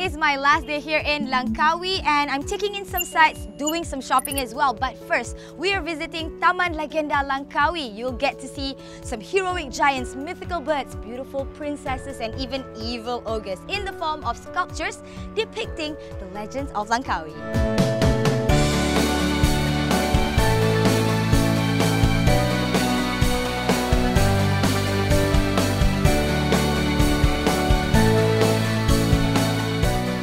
is my last day here in Langkawi and I'm taking in some sights, doing some shopping as well. But first, we are visiting Taman Legenda Langkawi. You'll get to see some heroic giants, mythical birds, beautiful princesses and even evil ogres in the form of sculptures depicting the legends of Langkawi.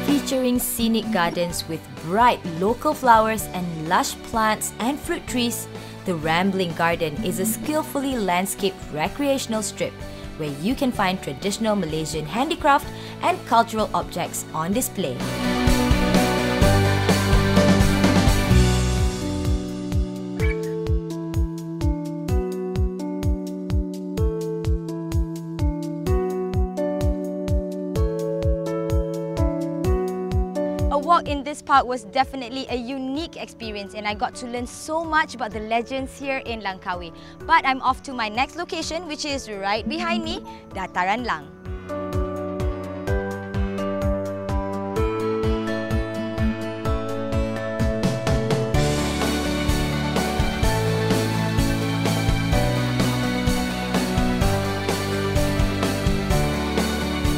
Featuring scenic gardens with bright local flowers and lush plants and fruit trees, the Rambling Garden is a skillfully landscaped recreational strip where you can find traditional Malaysian handicraft and cultural objects on display. A walk in this park was definitely a unique experience and I got to learn so much about the legends here in Langkawi. But I'm off to my next location, which is right behind me, Dataran Lang.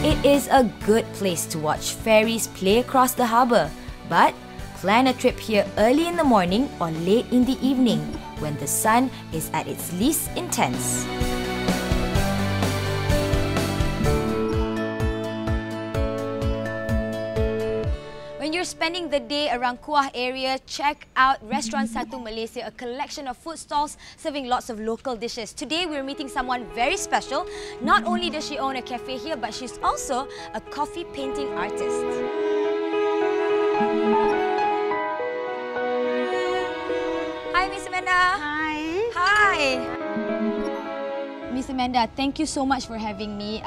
It is a good place to watch ferries play across the harbour, but plan a trip here early in the morning or late in the evening when the sun is at its least intense. When you're spending the day around Kuah area, check out Restaurant Satu Malaysia, a collection of food stalls serving lots of local dishes. Today, we're meeting someone very special. Not only does she own a cafe here, but she's also a coffee painting artist. Hi, Miss Amanda. Hi. Hi. Miss Amanda, thank you so much for having me.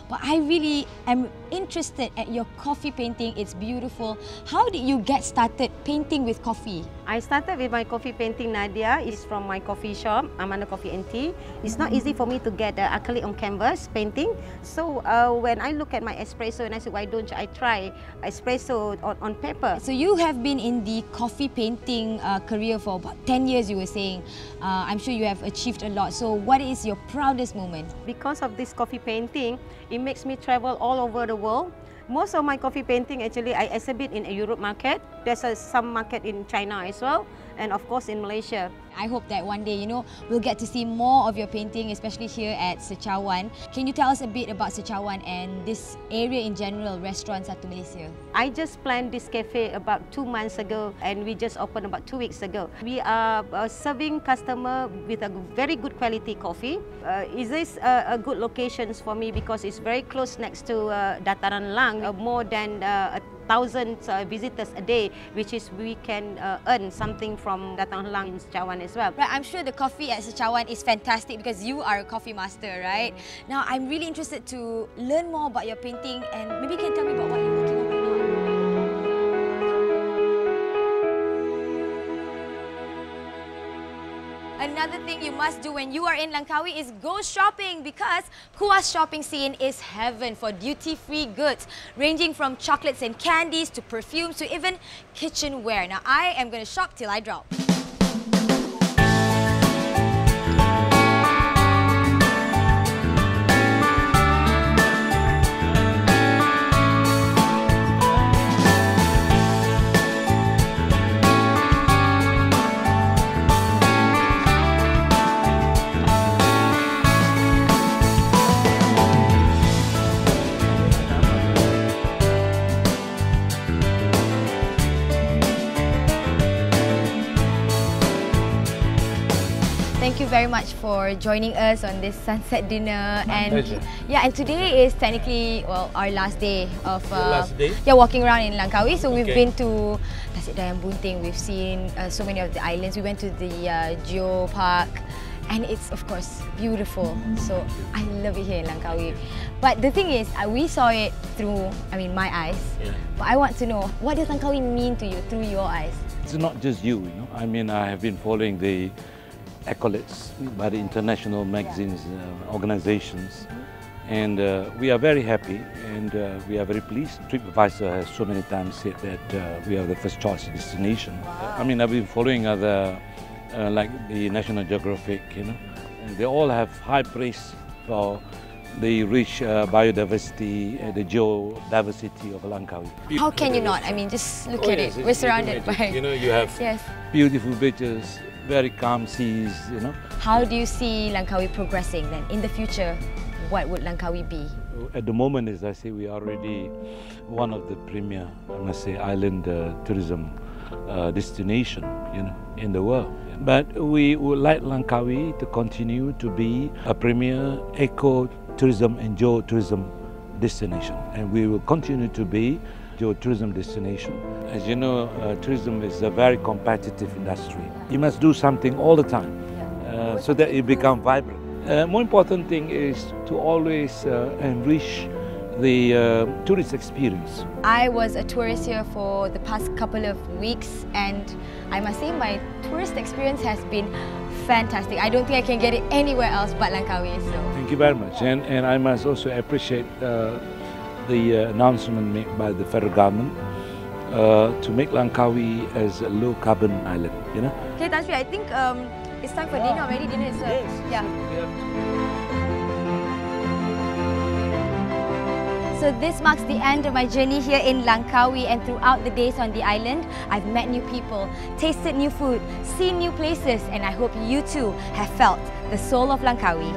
But I really am interested at your coffee painting. It's beautiful. How did you get started painting with coffee? I started with my coffee painting, Nadia. It's from my coffee shop, Amanda Coffee and Tea. It's not easy for me to get acrylic on canvas painting. So when I look at my espresso and I said, why don't I try espresso on paper? So you have been in the coffee painting career for about 10 years, you were saying. I'm sure you have achieved a lot. So what is your proudest moment? Because of this coffee painting, it makes me travel all over the world. Most of my coffee painting actually I exhibit in a Europe market. There's some market in China as well, and of course in Malaysia. I hope that one day, we'll get to see more of your painting, especially here at Secawan. Can you tell us a bit about Secawan and this area in general, Restaurant Satu Malaysia? I just planned this cafe about 2 months ago and we just opened about 2 weeks ago. We are serving customer with a very good quality coffee. Is this a good location for me because it's very close next to Dataran Lang, more than 1,000 visitors a day, which is we can earn something from Dataran Lang in Secawan as well. Right, I'm sure the coffee at Secawan is fantastic because you are a coffee master, right? Now, I'm really interested to learn more about your painting and maybe you can tell me about what you're working on right now. Another thing you must do when you are in Langkawi is go shopping because Kuah's shopping scene is heaven for duty-free goods, ranging from chocolates and candies to perfumes to even kitchenware. Now, I am going to shop till I drop. Thank you very much for joining us on this sunset dinner. My pleasure. Yeah, and today is technically our last day of walking around in Langkawi. So we've been to Tasik Dayam Bunting. We've seen so many of the islands. We went to the Geo Park, and it's of course beautiful. So I love it here in Langkawi. But the thing is, we saw it through, my eyes. Yeah. But I want to know, what does Langkawi mean to you through your eyes? It's not just you, I have been following the accolades by the international magazines, organizations, And we are very happy, and we are very pleased. TripAdvisor has so many times said that we are the first choice destination. I mean, I've been following other, like the National Geographic, you know, and they all have high praise for the rich biodiversity, the geodiversity of Langkawi. How can you not? I mean, just look at it. We're surrounded by... You know, you have beautiful beaches, very calm seas, you know. How do you see Langkawi progressing then? In the future, what would Langkawi be? At the moment, as I say, we are already one of the premier, I must say, island tourism destination, you know, in the world. But we would like Langkawi to continue to be a premier eco-tourism and geotourism destination, and we will continue to be geotourism destination. As you know, tourism is a very competitive industry. You must do something all the time so that it becomes vibrant. More important thing is to always enrich the tourist experience. I was a tourist here for the past couple of weeks, and I must say my tourist experience has been fantastic. I don't think I can get it anywhere else but Langkawi. So. Thank you very much, and I must also appreciate the announcement made by the federal government to make Langkawi as a low carbon island. You know. Okay, Tan Sri, I think it's time for dinner already. Dinner is So this marks the end of my journey here in Langkawi, and throughout the days on the island, I've met new people, tasted new food, seen new places, and I hope you too have felt the soul of Langkawi.